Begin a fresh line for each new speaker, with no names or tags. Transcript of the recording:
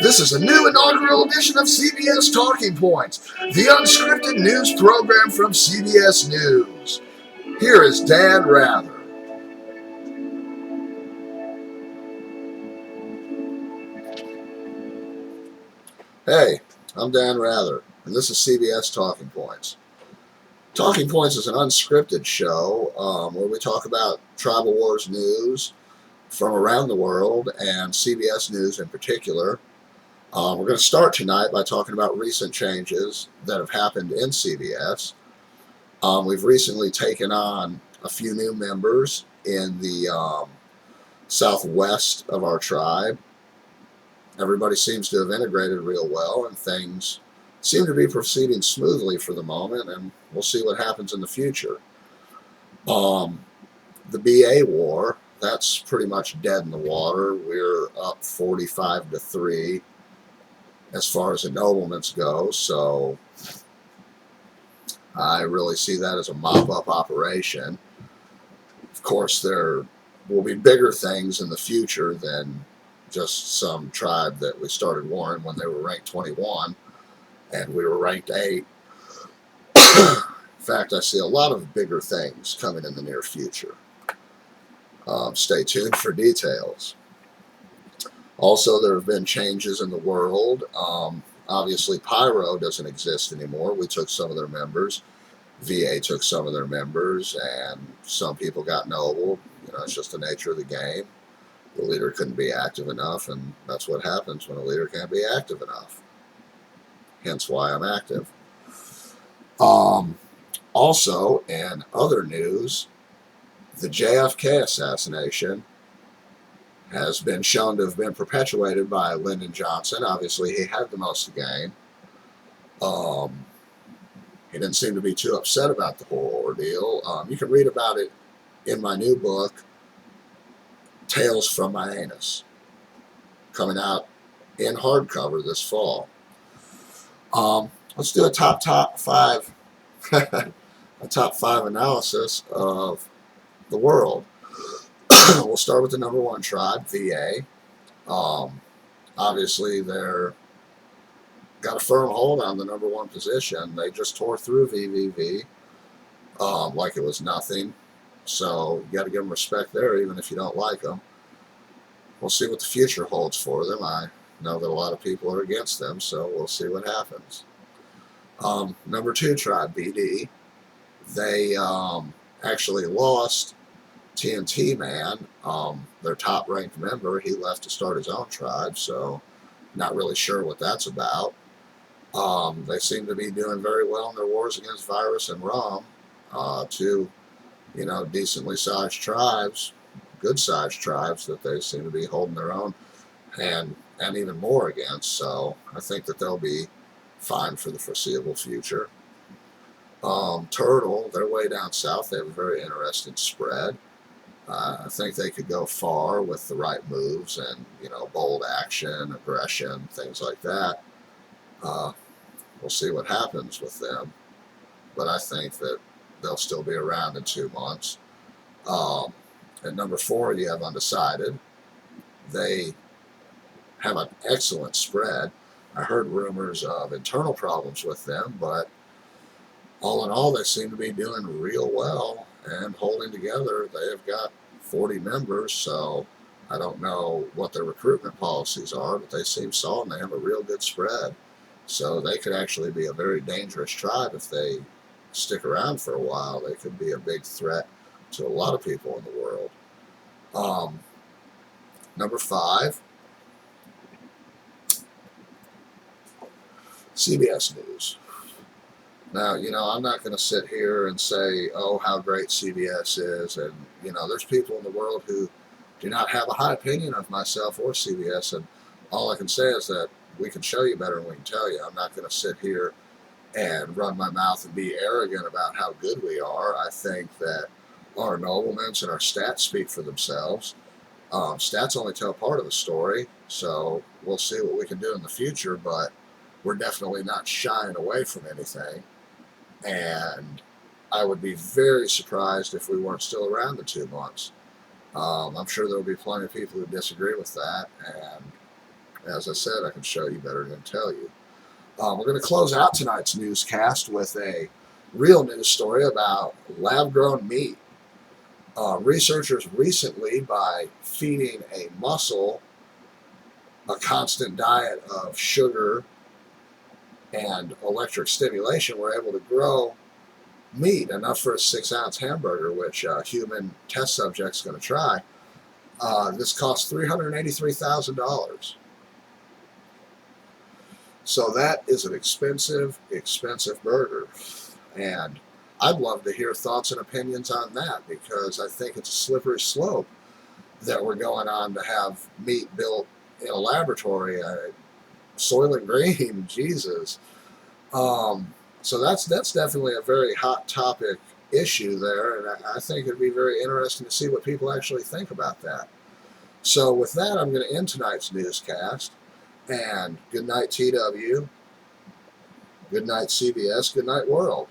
This is a new inaugural edition of CBS Talking Points, the unscripted news program from CBS News. Here is Dan Rather. Hey, I'm Dan Rather, and this is CBS Talking Points. Talking Points is an unscripted show where we talk about tribal wars news from around the world and CBS News in particular. We're going to start tonight by talking about recent changes that have happened in CBS. We've recently taken on a few new members in the southwest of our tribe. Everybody seems to have integrated real well, and things seem to be proceeding smoothly for the moment, and we'll see what happens in the future. The BA war, that's pretty much dead in the water. We're up 45-3 as far as ennoblements go, so I really see that as a mop-up operation. Of course, there will be bigger things in the future than just some tribe that we started warring when they were ranked 21 and we were ranked 8. In fact, I see a lot of bigger things coming in the near future. Stay tuned for details. Also, there have been changes in the world. Obviously, Pyro doesn't exist anymore. We took some of their members. VA took some of their members, and some people got noble. It's just the nature of the game. The leader couldn't be active enough, and that's what happens when a leader can't be active enough. Hence why I'm active. Also, in other news, the JFK assassination has been shown to have been perpetuated by Lyndon Johnson. Obviously, he had the most to gain. He didn't seem to be too upset about the whole ordeal. You can read about it in my new book, Tales from My Anus, coming out in hardcover this fall. Let's do a top five, a top 5 analysis of the world. We'll start with the number 1 tribe, VA. Obviously, they're got a firm hold on the number 1 position. They just tore through VVV like it was nothing. So you got to give them respect there, even if you don't like them. We'll see what the future holds for them. I know that a lot of people are against them, so we'll see what happens. Number 2 tribe, BD. They actually lost TNT Man, their top-ranked member. He left to start his own tribe, so not really sure what that's about. They seem to be doing very well in their wars against Virus and Rum. 2, decently sized tribes, good-sized tribes that they seem to be holding their own and even more against. So I think that they'll be fine for the foreseeable future. Turtle, they're way down south. They have a very interesting spread. I think they could go far with the right moves and, bold action, aggression, things like that. We'll see what happens with them. But I think that they'll still be around in 2 months. At number 4, you have Undecided. They have an excellent spread. I heard rumors of internal problems with them, but all in all, they seem to be doing real well and holding together. They have got 40 members, so I don't know what their recruitment policies are, but they seem solid and they have a real good spread. So they could actually be a very dangerous tribe if they stick around for a while. They could be a big threat to a lot of people in the world. Number 5, CBS News. Now, I'm not going to sit here and say, oh, how great CBS is. And, there's people in the world who do not have a high opinion of myself or CBS. And all I can say is that we can show you better than we can tell you. I'm not going to sit here and run my mouth and be arrogant about how good we are. I think that our ennoblements and our stats speak for themselves. Stats only tell part of the story, so we'll see what we can do in the future, but we're definitely not shying away from anything. And I would be very surprised if we weren't still around in 2 months. I'm sure there will be plenty of people who disagree with that, and As I said, I can show you better than tell you. We're going to close out tonight's newscast with a real news story about lab-grown meat. Researchers recently, by feeding a mussel a constant diet of sugar and electric stimulation, were able to grow meat enough for a 6-ounce hamburger, which a human test subject's going to try. This cost $383,000. So that is an expensive, expensive burger. And I'd love to hear thoughts and opinions on that, because I think it's a slippery slope that we're going on to have meat built in a laboratory. Soylent Green, Jesus. So that's definitely a very hot topic issue there, and I think it'd be very interesting to see what people actually think about that. So with that, I'm going to end tonight's newscast, and good night, TW, good night, CBS, good night, world.